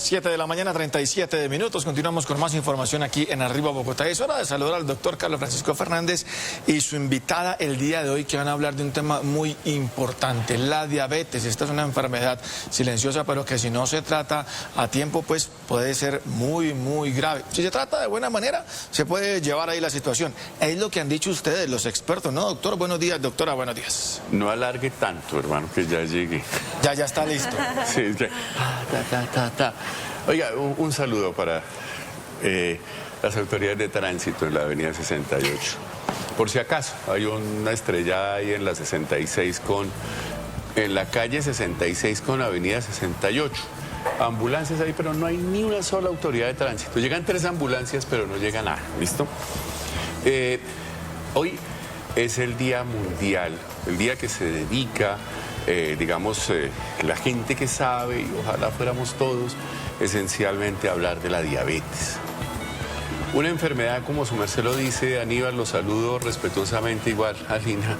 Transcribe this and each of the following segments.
7 de la mañana, 37 minutos. Continuamos con más información aquí en Arriba Bogotá. Es hora de saludar al doctor Carlos Francisco Fernández y su invitada el día de hoy, que van a hablar de un tema muy importante, la diabetes. Esta es una enfermedad silenciosa, pero que si no se trata a tiempo, pues puede ser muy, muy grave. Si se trata de buena manera, se puede llevar ahí la situación. Es lo que han dicho ustedes, los expertos, ¿no, doctor? Buenos días, doctora, buenos días. No alargue tanto, hermano, que ya llegué. Ya está listo. Sí, es que... Oiga, un saludo para las autoridades de tránsito en la avenida 68. Por si acaso, hay una estrellada ahí en la 66 en la calle 66 con la avenida 68. Ambulancias ahí, pero no hay ni una sola autoridad de tránsito. Llegan 3 ambulancias, pero no llega nada, ¿listo? Hoy es el Día Mundial, el día que se dedica, la gente que sabe, y ojalá fuéramos todos, esencialmente a hablar de la diabetes. Una enfermedad, como su merced lo dice, Aníbal, lo saludo respetuosamente, igual a Lina,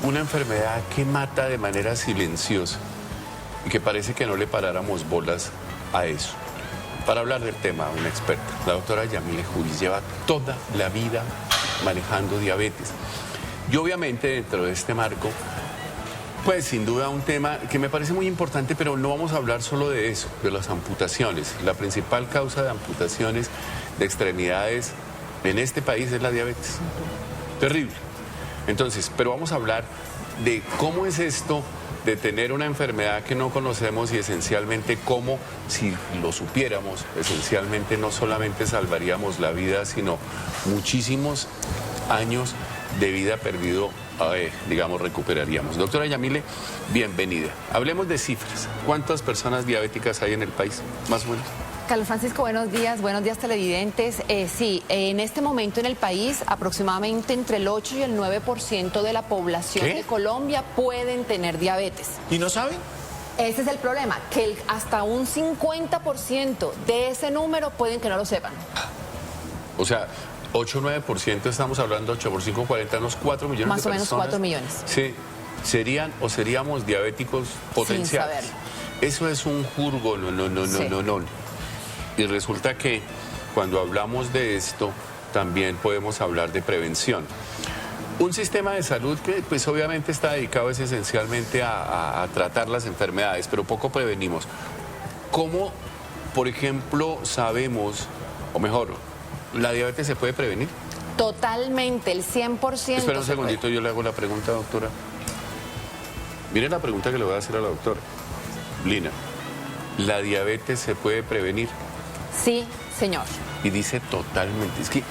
una enfermedad que mata de manera silenciosa y que parece que no le paráramos bolas a eso. Para hablar del tema, una experta, la doctora Yamile Juris, lleva toda la vida manejando diabetes. Y obviamente dentro de este marco, pues sin duda un tema que me parece muy importante, pero no vamos a hablar solo de eso, de las amputaciones. La principal causa de amputaciones de extremidades en este país es la diabetes. Terrible. Entonces, pero vamos a hablar de cómo es esto de tener una enfermedad que no conocemos y esencialmente cómo, si lo supiéramos, esencialmente no solamente salvaríamos la vida, sino muchísimos años de vida perdido, recuperaríamos. Doctora Yamile, bienvenida. Hablemos de cifras. ¿Cuántas personas diabéticas hay en el país, más o menos? Carlos Francisco, buenos días televidentes. Sí, en este momento en el país aproximadamente entre el 8 y el 9% de la población de Colombia pueden tener diabetes. ¿Y no saben? Ese es el problema, que hasta un 50% de ese número pueden que no lo sepan. O sea, 8 o 9%, estamos hablando 8 por 5, 40, unos 4 millones más de personas. Más o menos 4 millones. Sí, seríamos diabéticos potenciales. Sin saberlo. Eso es un jurgo, no. Y resulta que cuando hablamos de esto, también podemos hablar de prevención. Un sistema de salud que pues obviamente está dedicado esencialmente a tratar las enfermedades, pero poco prevenimos. ¿Cómo, por ejemplo, sabemos, o mejor, la diabetes se puede prevenir? Totalmente, el 100%. Espera un segundito, yo le hago la pregunta, doctora. Miren la pregunta que le voy a hacer a la doctora. Lina, ¿la diabetes se puede prevenir? Sí, señor. Y dice totalmente, es que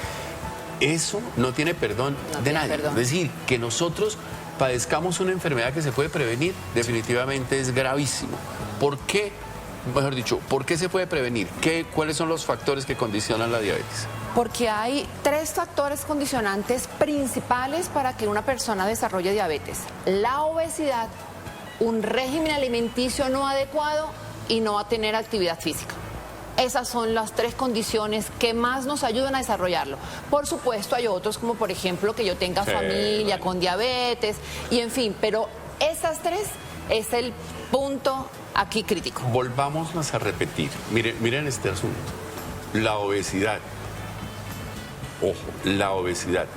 eso no tiene perdón de nadie. Perdón. Es decir, que nosotros padezcamos una enfermedad que se puede prevenir, definitivamente es gravísimo. ¿Por qué? Mejor dicho, ¿por qué se puede prevenir? ¿Cuáles son los factores que condicionan la diabetes? Porque hay 3 factores condicionantes principales para que una persona desarrolle diabetes: la obesidad, un régimen alimenticio no adecuado y no a tener actividad física. Esas son las 3 condiciones que más nos ayudan a desarrollarlo. Por supuesto, hay otros, como por ejemplo que yo tenga familia con diabetes y en fin, pero esas 3 es el punto aquí crítico. Volvámonos a repetir. Miren este asunto. La obesidad. Ojo, la obesidad.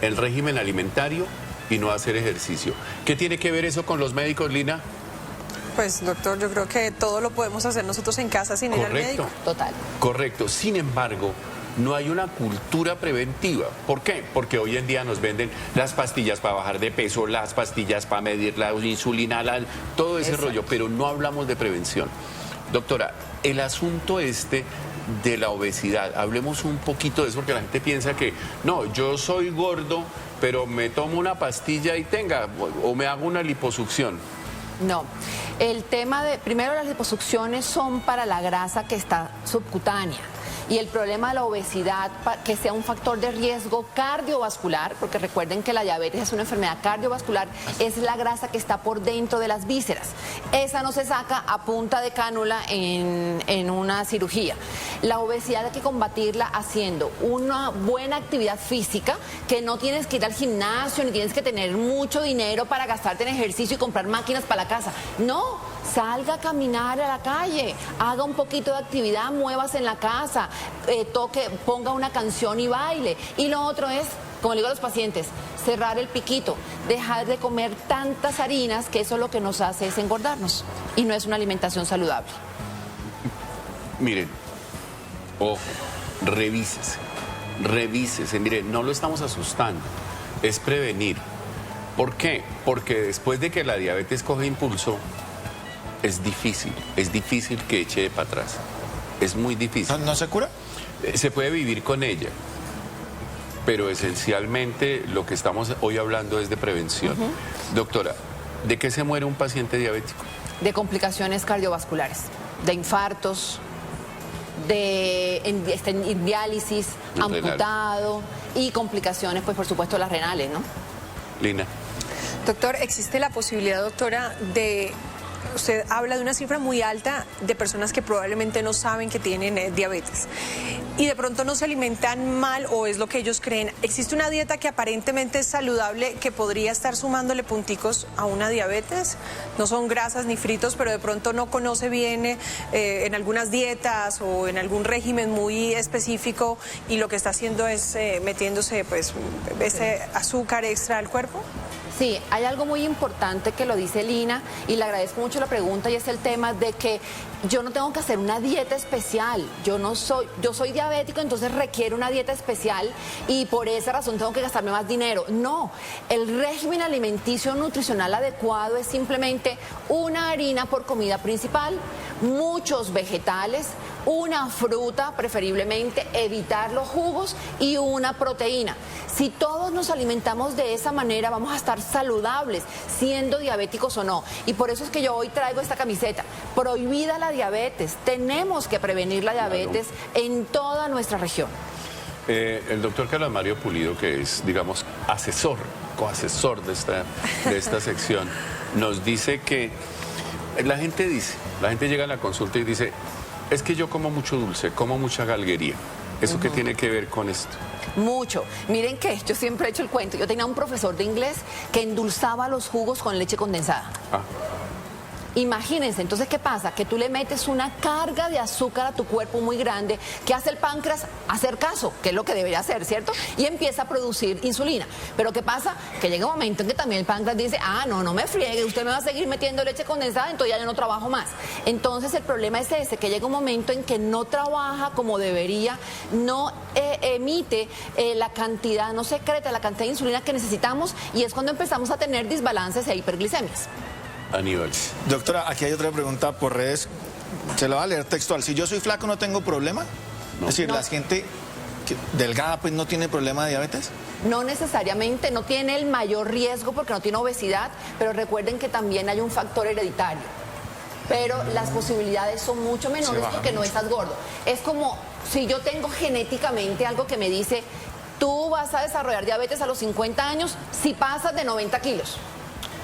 El régimen alimentario y no hacer ejercicio. ¿Qué tiene que ver eso con los médicos, Lina? Pues, doctor, yo creo que todo lo podemos hacer nosotros en casa sin ir al médico. Total. Correcto. Sin embargo, no hay una cultura preventiva. ¿Por qué? Porque hoy en día nos venden las pastillas para bajar de peso, las pastillas para medir la insulina, todo ese rollo, pero no hablamos de prevención. Doctora, el asunto de la obesidad, hablemos un poquito de eso, porque la gente piensa que, no, yo soy gordo, pero me tomo una pastilla y o me hago una liposucción. No, el tema primero las liposucciones son para la grasa que está subcutánea. Y el problema de la obesidad, que sea un factor de riesgo cardiovascular, porque recuerden que la diabetes es una enfermedad cardiovascular, es la grasa que está por dentro de las vísceras. Esa no se saca a punta de cánula en una cirugía. La obesidad hay que combatirla haciendo una buena actividad física, que no tienes que ir al gimnasio, ni tienes que tener mucho dinero para gastarte en ejercicio y comprar máquinas para la casa. No. salga a caminar a la calle, haga un poquito de actividad, muévase en la casa, ponga una canción y baile. Y lo otro es, como le digo a los pacientes, cerrar el piquito, dejar de comer tantas harinas, que eso lo que nos hace es engordarnos y no es una alimentación saludable. Miren, ojo, revísese, miren, no lo estamos asustando, es prevenir. ¿Por qué? Porque después de que la diabetes coge impulso, es difícil que eche para atrás, es muy difícil. ¿No se cura? Se puede vivir con ella, pero esencialmente lo que estamos hoy hablando es de prevención. Doctora, ¿de qué se muere un paciente diabético? De complicaciones cardiovasculares, de infartos, en diálisis, amputado y complicaciones, pues por supuesto las renales, ¿no? Lina. Doctor, ¿existe la posibilidad, doctora, de... Usted habla de una cifra muy alta de personas que probablemente no saben que tienen diabetes y de pronto no se alimentan mal o es lo que ellos creen? ¿Existe una dieta que aparentemente es saludable que podría estar sumándole punticos a una diabetes? No son grasas ni fritos, pero de pronto no conoce bien en algunas dietas o en algún régimen muy específico y lo que está haciendo es metiéndose pues ese azúcar extra al cuerpo. Sí, hay algo muy importante que lo dice Lina y le agradezco mucho la pregunta y es el tema de que yo no tengo que hacer una dieta especial, yo soy diabético, entonces requiero una dieta especial y por esa razón tengo que gastarme más dinero. No, el régimen alimenticio nutricional adecuado es simplemente una harina por comida principal, muchos vegetales, una fruta preferiblemente, evitar los jugos y una proteína. Si todos nos alimentamos de esa manera vamos a estar saludables, siendo diabéticos o no. Y por eso es que yo hoy traigo esta camiseta, prohibida la diabetes. Tenemos que prevenir la diabetes en toda nuestra región. El doctor Carlos Mario Pulido, que es, digamos, coasesor de esta sección, nos dice que la gente llega a la consulta y dice, es que yo como mucho dulce, como mucha galguería. ¿Eso qué tiene que ver con esto? Mucho. Miren que yo siempre he hecho el cuento. Yo tenía un profesor de inglés que endulzaba los jugos con leche condensada. Imagínense, entonces, ¿qué pasa? Que tú le metes una carga de azúcar a tu cuerpo muy grande. ¿Qué hace el páncreas? Hacer caso, que es lo que debería hacer, ¿cierto? Y empieza a producir insulina. Pero ¿qué pasa? Que llega un momento en que también el páncreas dice, no me friegue, usted me va a seguir metiendo leche condensada, entonces ya yo no trabajo más. Entonces el problema es ese, que llega un momento en que no trabaja como debería, no emite la cantidad, no secreta la cantidad de insulina que necesitamos y es cuando empezamos a tener desbalances e hiperglicemias. Aníbal. Doctora, aquí hay otra pregunta por redes. Se la va a leer textual. Si yo soy flaco, ¿no tengo problema? No. Es decir, la gente delgada, pues, ¿no tiene problema de diabetes? No necesariamente, no tiene el mayor riesgo porque no tiene obesidad, pero recuerden que también hay un factor hereditario. Pero las posibilidades son mucho menores porque no estás gordo. Es como si yo tengo genéticamente algo que me dice, tú vas a desarrollar diabetes a los 50 años si pasas de 90 kilos.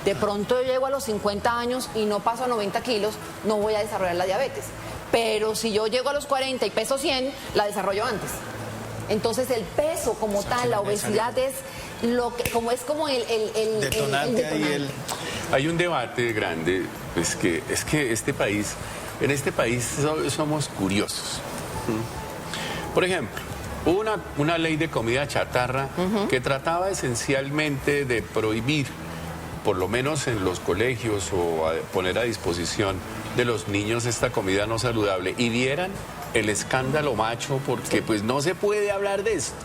De pronto yo llego a los 50 años y no paso a 90 kilos, no voy a desarrollar la diabetes. Pero si yo llego a los 40 y peso 100, la desarrollo antes. Entonces el peso como tal, la obesidad es como el detonante. Hay un debate grande, es que en este país somos curiosos. Por ejemplo, hubo una ley de comida chatarra que trataba esencialmente de prohibir, por lo menos en los colegios, o a poner a disposición de los niños esta comida no saludable, y vieran el escándalo macho, porque pues no se puede hablar de esto.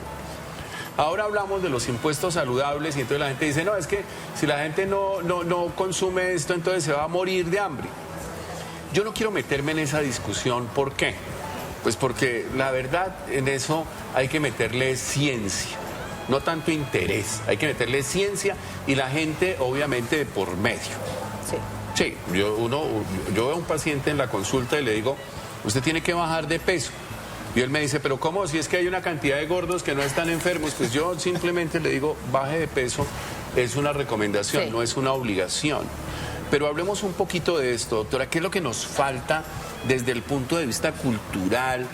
Ahora hablamos de los impuestos saludables y entonces la gente dice, no, es que si la gente no consume esto, entonces se va a morir de hambre. Yo no quiero meterme en esa discusión. ¿Por qué? Pues porque la verdad en eso hay que meterle ciencia. No tanto interés, hay que meterle ciencia y la gente obviamente de por medio. Sí, yo veo a un paciente en la consulta y le digo, usted tiene que bajar de peso. Y él me dice, pero ¿cómo? Si es que hay una cantidad de gordos que no están enfermos. Pues yo simplemente le digo, baje de peso, es una recomendación, no es una obligación. Pero hablemos un poquito de esto, doctora. ¿Qué es lo que nos falta desde el punto de vista cultural?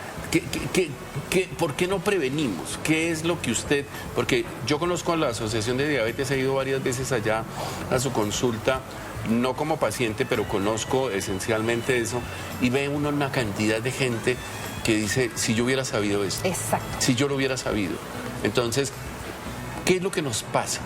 ¿Por qué no prevenimos? ¿Qué es lo que usted...? Porque yo conozco a la Asociación de Diabetes, he ido varias veces allá a su consulta. no como paciente, pero conozco esencialmente eso, y ve uno una cantidad de gente que dice, si yo hubiera sabido esto, Exacto. si yo lo hubiera sabido. Entonces, ¿qué es lo que nos pasa?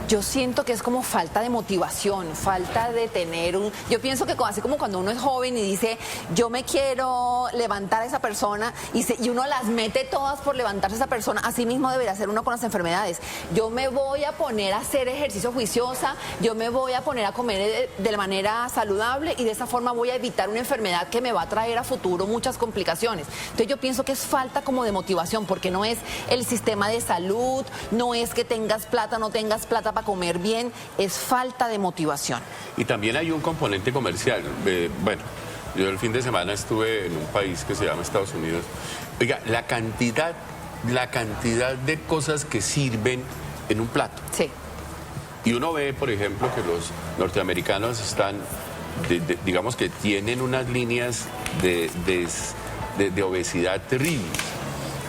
Yo siento que es como falta de motivación, falta de tener un... Yo pienso que así como cuando uno es joven y dice, yo me quiero levantar a esa persona y uno las mete todas por levantarse a esa persona, así mismo debería ser uno con las enfermedades. Yo me voy a poner a hacer ejercicio juiciosa, yo me voy a poner a comer de manera saludable y de esa forma voy a evitar una enfermedad que me va a traer a futuro muchas complicaciones. Entonces yo pienso que es falta como de motivación, porque no es el sistema de salud, no es que tengas plata o no tengas plata para comer bien, es falta de motivación. Y también hay un componente comercial. Bueno, yo el fin de semana estuve en un país que se llama Estados Unidos. Oiga, la cantidad de cosas que sirven en un plato. Sí. Y uno ve, por ejemplo, que los norteamericanos están, digamos que tienen unas líneas de obesidad terribles.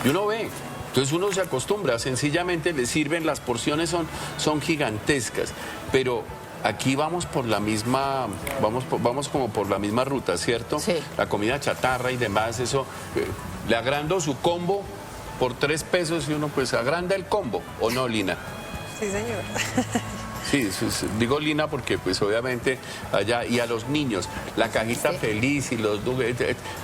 Y uno ve. Entonces uno se acostumbra, sencillamente le sirven, las porciones son gigantescas, pero aquí vamos por la misma, vamos como por la misma ruta, ¿cierto? Sí. La comida chatarra y demás, eso, le agrando su combo por 3 pesos y uno pues agranda el combo, ¿o no, Lina? Sí, señor. Sí, digo Lina porque pues obviamente allá, y a los niños, la cajita feliz y los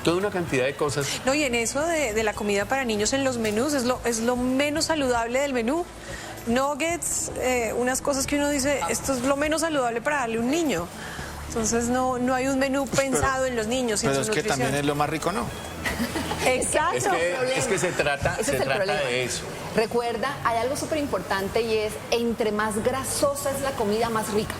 toda una cantidad de cosas. No, y en eso de la comida para niños en los menús, es lo menos saludable del menú. Nuggets, unas cosas que uno dice, esto es lo menos saludable para darle a un niño. Entonces no hay un menú pensado en los niños y en Pero su es que nutrición. también es lo más rico, ¿no? Exacto. Es que se trata de eso. Recuerda, hay algo súper importante y es, entre más grasosa es la comida, más rica.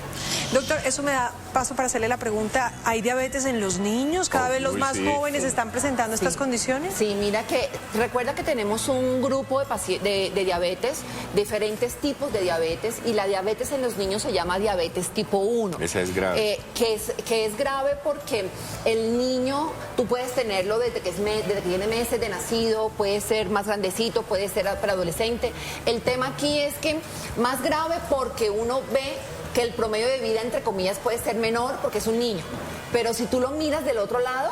Doctor, eso me da paso para hacerle la pregunta. ¿Hay diabetes en los niños? ¿Cada vez los más jóvenes están presentando estas condiciones? Sí, mira que, recuerda que tenemos un grupo de diabetes, diferentes tipos de diabetes, y la diabetes en los niños se llama diabetes tipo 1. Esa es grave. Que es grave porque el niño, tú puedes tenerlo desde que tiene meses de nacido, puede ser más grandecito, puede ser preadolescente. El tema aquí es que más grave porque uno ve que el promedio de vida, entre comillas, puede ser menor porque es un niño. Pero si tú lo miras del otro lado,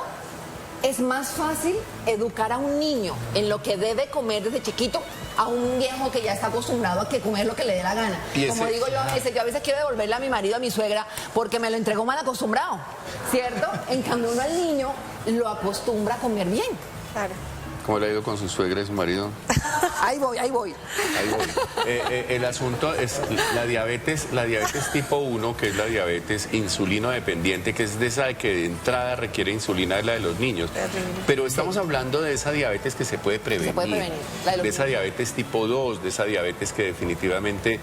es más fácil educar a un niño en lo que debe comer desde chiquito a un viejo que ya está acostumbrado a que comer lo que le dé la gana. Como digo yo a veces quiero devolverle a mi marido, a mi suegra, porque me lo entregó mal acostumbrado, ¿cierto? En cambio uno al niño lo acostumbra a comer bien. Claro. ¿Cómo le ha ido con su suegra y su marido? Ahí voy. Ahí voy. El asunto es la diabetes tipo 1, que es la diabetes insulino dependiente, que es de esa que de entrada requiere insulina, es la de los niños. Pero estamos hablando de esa diabetes que se puede prevenir. De esa diabetes tipo 2, de esa diabetes que definitivamente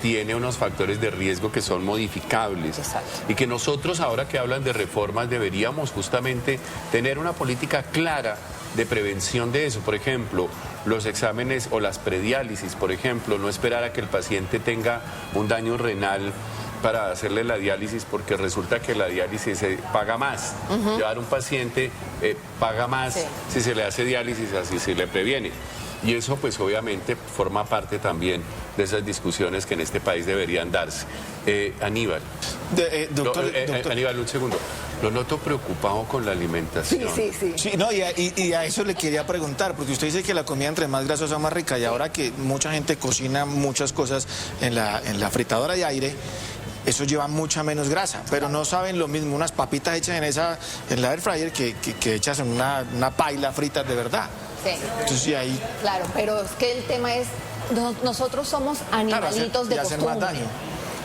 tiene unos factores de riesgo que son modificables. Exacto. Y que nosotros, ahora que hablan de reformas, deberíamos justamente tener una política clara de prevención de eso. Por ejemplo, los exámenes o las prediálisis, por ejemplo, no esperar a que el paciente tenga un daño renal para hacerle la diálisis, porque resulta que la diálisis se paga más. Llevar un paciente paga más si se le hace diálisis, así se le previene. Y eso pues obviamente forma parte también de esas discusiones que en este país deberían darse. Aníbal. Doctor. Aníbal, un segundo. Lo noto preocupado con la alimentación. Sí, no, y a eso le quería preguntar, porque usted dice que la comida entre más grasosa más rica, y ahora que mucha gente cocina muchas cosas en la fritadora de aire, eso lleva mucha menos grasa, pero no saben lo mismo unas papitas hechas en la air fryer que hechas en una paila fritas de verdad. Sí. Entonces, sí, ahí... Claro, pero es que el tema es, nosotros somos animalitos de costumbre. Más daño.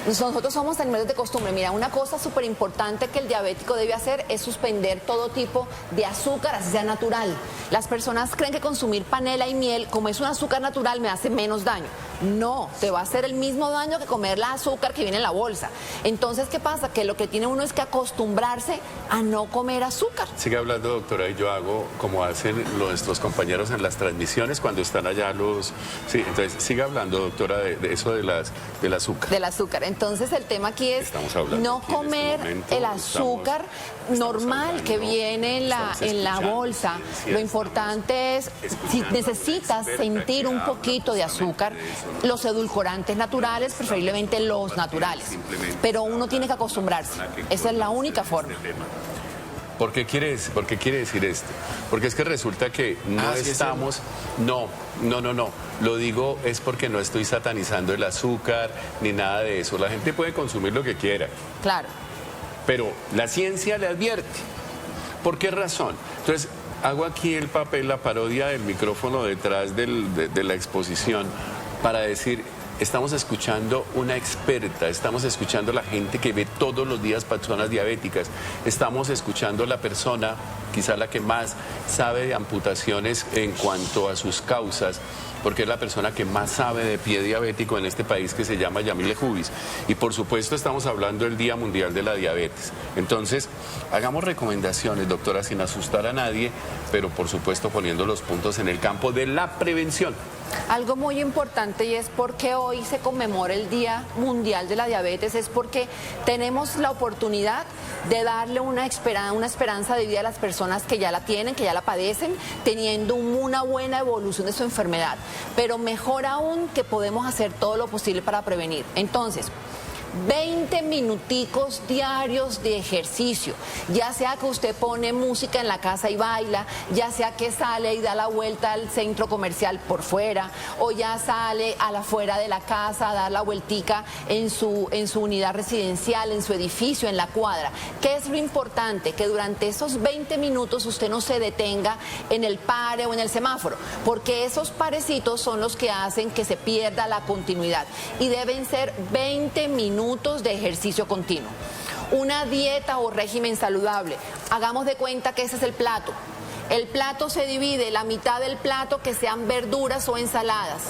Nosotros somos animales de costumbre. Mira, una cosa súper importante que el diabético debe hacer es suspender todo tipo de azúcar, así sea natural. Las personas creen que consumir panela y miel, como es un azúcar natural, me hace menos daño. No, te va a hacer el mismo daño que comer la azúcar que viene en la bolsa. Entonces, ¿qué pasa? Que lo que tiene uno es que acostumbrarse a no comer azúcar. Sigue hablando, doctora, y yo hago como hacen nuestros compañeros en las transmisiones cuando están allá los... Sí, entonces sigue hablando, doctora, de eso del azúcar. Del azúcar. Entonces, el tema aquí es no comer el azúcar normal que viene en la bolsa. Lo importante es, si necesitas sentir un poquito de azúcar, los edulcorantes naturales, preferiblemente los naturales. Pero uno tiene que acostumbrarse. Esa es la única forma. ¿Por qué quiere decir esto? Porque es que resulta que no estamos... No. Lo digo es porque no estoy satanizando el azúcar ni nada de eso. La gente puede consumir lo que quiera. Claro. Pero la ciencia le advierte. ¿Por qué razón? Entonces, hago aquí el papel, la parodia del micrófono detrás de la exposición para decir... Estamos escuchando una experta, estamos escuchando la gente que ve todos los días personas diabéticas, estamos escuchando la persona, quizá la que más sabe de amputaciones en cuanto a sus causas, porque es la persona que más sabe de pie diabético en este país, que se llama Yamile Jubis. Y por supuesto estamos hablando del Día Mundial de la Diabetes. Entonces, hagamos recomendaciones, doctora, sin asustar a nadie, pero por supuesto poniendo los puntos en el campo de la prevención. Algo muy importante, y es porque hoy se conmemora el Día Mundial de la Diabetes, es porque tenemos la oportunidad de darle una esperanza de vida a las personas que ya la tienen, que ya la padecen, teniendo una buena evolución de su enfermedad. Pero mejor aún, que podemos hacer todo lo posible para prevenir. Entonces, 20 minuticos diarios de ejercicio, ya sea que usted pone música en la casa y baila, ya sea que sale y da la vuelta al centro comercial por fuera, o ya sale a la afuera de la casa a dar la vueltica en su unidad residencial, en su edificio, en la cuadra. ¿Qué es lo importante? Que durante esos 20 minutos usted no se detenga en el pare o en el semáforo, porque esos parecitos son los que hacen que se pierda la continuidad, y deben ser 20 minutos de ejercicio continuo. Una dieta o régimen saludable, hagamos de cuenta que ese es el plato. El plato se divide, la mitad del plato que sean verduras o ensaladas.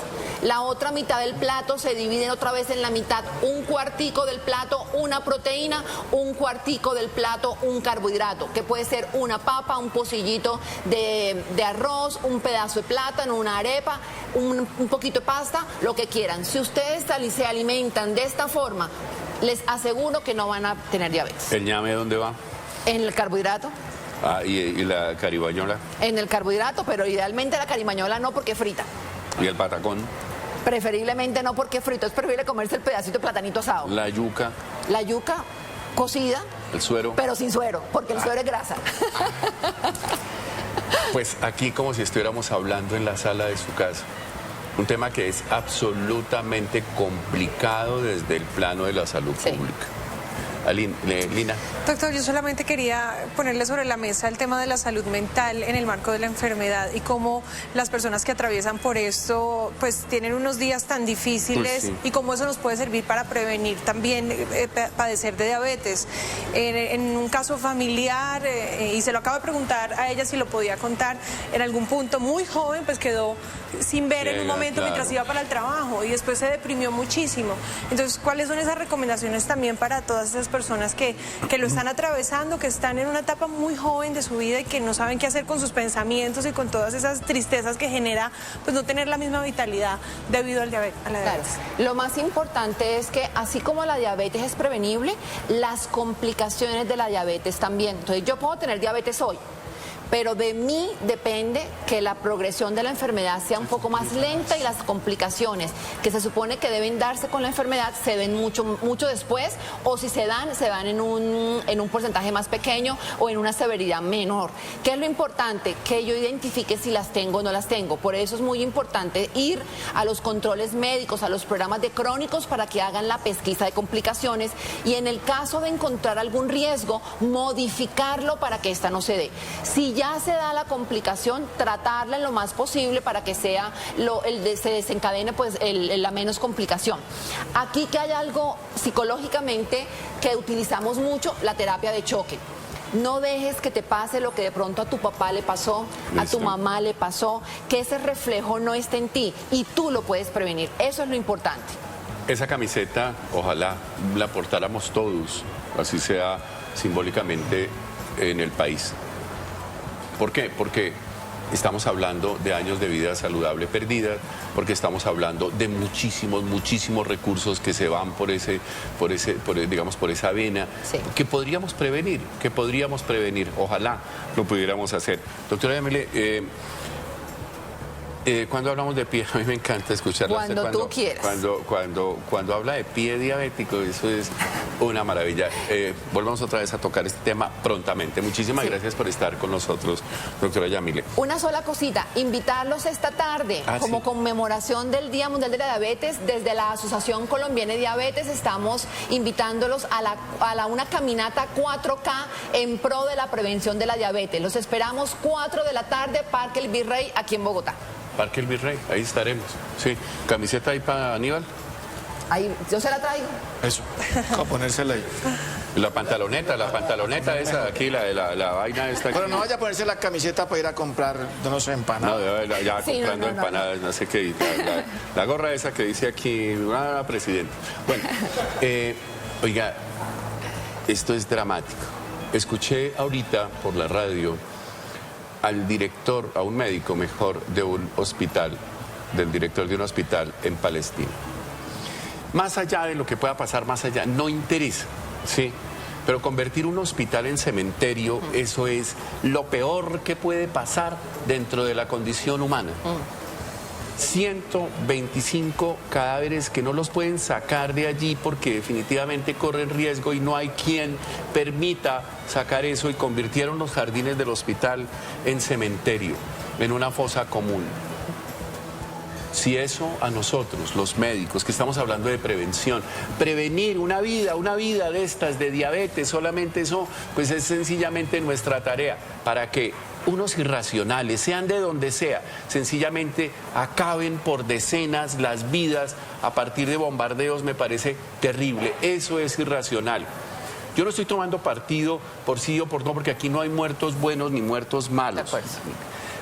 La otra mitad del plato se divide otra vez en la mitad. Un cuartico del plato, una proteína, un cuartico del plato, un carbohidrato, que puede ser una papa, un pocillito de arroz, un pedazo de plátano, una arepa, un poquito de pasta, lo que quieran. Si ustedes se alimentan de esta forma, les aseguro que no van a tener diabetes. ¿El ñame dónde va? En el carbohidrato. Ah, ¿y la caribañola? En el carbohidrato, pero idealmente la caribañola no, porque es frita. ¿Y el patacón? Preferiblemente no, porque es frito. Es preferible comerse el pedacito de platanito asado. ¿La yuca? La yuca cocida. ¿El suero? Pero sin suero, porque el suero es grasa. Pues aquí como si estuviéramos hablando en la sala de su casa. Un tema que es absolutamente complicado desde el plano de la salud pública. Lina. Doctor, yo solamente quería ponerle sobre la mesa el tema de la salud mental en el marco de la enfermedad y cómo las personas que atraviesan por esto pues tienen unos días tan difíciles, pues sí, y cómo eso nos puede servir para prevenir también padecer de diabetes. En un caso familiar, y se lo acabo de preguntar a ella si lo podía contar, en algún punto muy joven pues quedó sin ver en un momento mientras iba para el trabajo y después se deprimió muchísimo. Entonces, ¿cuáles son esas recomendaciones también para todas esas personas que lo están atravesando, que están en una etapa muy joven de su vida y que no saben qué hacer con sus pensamientos y con todas esas tristezas que genera pues no tener la misma vitalidad debido al diabetes, a la diabetes? Claro. Lo más importante es que así como la diabetes es prevenible, las complicaciones de la diabetes también. Entonces, yo puedo tener diabetes hoy, pero de mí depende que la progresión de la enfermedad sea un poco más lenta y las complicaciones que se supone que deben darse con la enfermedad se den mucho después, o si se dan en un porcentaje más pequeño o en una severidad menor. ¿Qué es lo importante? Que yo identifique si las tengo o no las tengo. Por eso es muy importante ir a los controles médicos, a los programas de crónicos, para que hagan la pesquisa de complicaciones y, en el caso de encontrar algún riesgo, modificarlo para que esta no se dé. Si ya se da la complicación, tratarla en lo más posible para que se desencadene pues la menos complicación. Aquí que hay algo psicológicamente que utilizamos mucho, la terapia de choque. No dejes que te pase lo que de pronto a tu papá le pasó, a tu mamá le pasó, que ese reflejo no esté en ti y tú lo puedes prevenir. Eso es lo importante. Esa camiseta, ojalá la portáramos todos, así sea simbólicamente en el país. ¿Por qué? Porque estamos hablando de años de vida saludable perdida, porque estamos hablando de muchísimos recursos que se van por esa vena, sí, que podríamos prevenir, ojalá lo pudiéramos hacer. Doctora Yamile, Cuando hablamos de pie, a mí me encanta escucharla. Cuando tú quieras. Cuando habla de pie diabético, eso es una maravilla. Volvamos otra vez a tocar este tema prontamente. Muchísimas gracias por estar con nosotros, doctora Yamile. Una sola cosita, invitarlos esta tarde como conmemoración del Día Mundial de la Diabetes. Desde la Asociación Colombiana de Diabetes estamos invitándolos a una caminata 4K en pro de la prevención de la diabetes. Los esperamos 4 de la tarde, Parque El Virrey, aquí en Bogotá. Parque El Virrey, ahí estaremos. Sí, camiseta ahí para Aníbal. Ahí, yo se la traigo. Eso, a ponérsela ahí. La pantaloneta esa de aquí, la vaina esta aquí. Pero no vaya a ponerse la camiseta para ir a comprar, no sé, empanadas. No, ya Sí, comprando no. empanadas, no sé qué. La gorra esa que dice aquí, presidente. Bueno, oiga, esto es dramático. Escuché ahorita por la radio al director, a un médico mejor, de un hospital, del director de un hospital en Palestina. Más allá de lo que pueda pasar más allá, no interesa, ¿sí? Pero convertir un hospital en cementerio, eso es lo peor que puede pasar dentro de la condición humana. 125 cadáveres que no los pueden sacar de allí porque definitivamente corren riesgo y no hay quien permita sacar eso, y convirtieron los jardines del hospital en cementerio, en una fosa común. Si eso a nosotros, los médicos, que estamos hablando de prevención, prevenir una vida de estas, de diabetes, solamente eso, pues es sencillamente nuestra tarea, para que unos irracionales, sean de donde sea, sencillamente acaben por decenas las vidas a partir de bombardeos, me parece terrible. Eso es irracional. Yo no estoy tomando partido por sí o por no, porque aquí no hay muertos buenos ni muertos malos.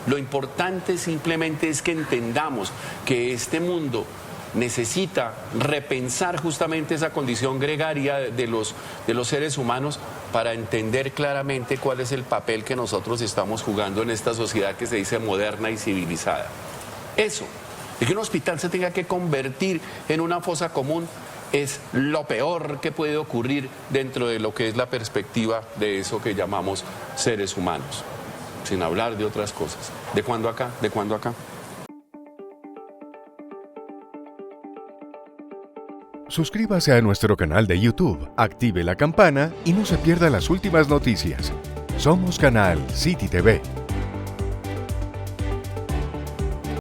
Lo importante simplemente es que entendamos que este mundo necesita repensar justamente esa condición gregaria de los seres humanos para entender claramente cuál es el papel que nosotros estamos jugando en esta sociedad que se dice moderna y civilizada. Eso, de que un hospital se tenga que convertir en una fosa común, es lo peor que puede ocurrir dentro de lo que es la perspectiva de eso que llamamos seres humanos. Sin hablar de otras cosas. ¿De cuándo acá? ¿De cuándo acá? Suscríbase a nuestro canal de YouTube, active la campana y no se pierda las últimas noticias. Somos Canal City TV.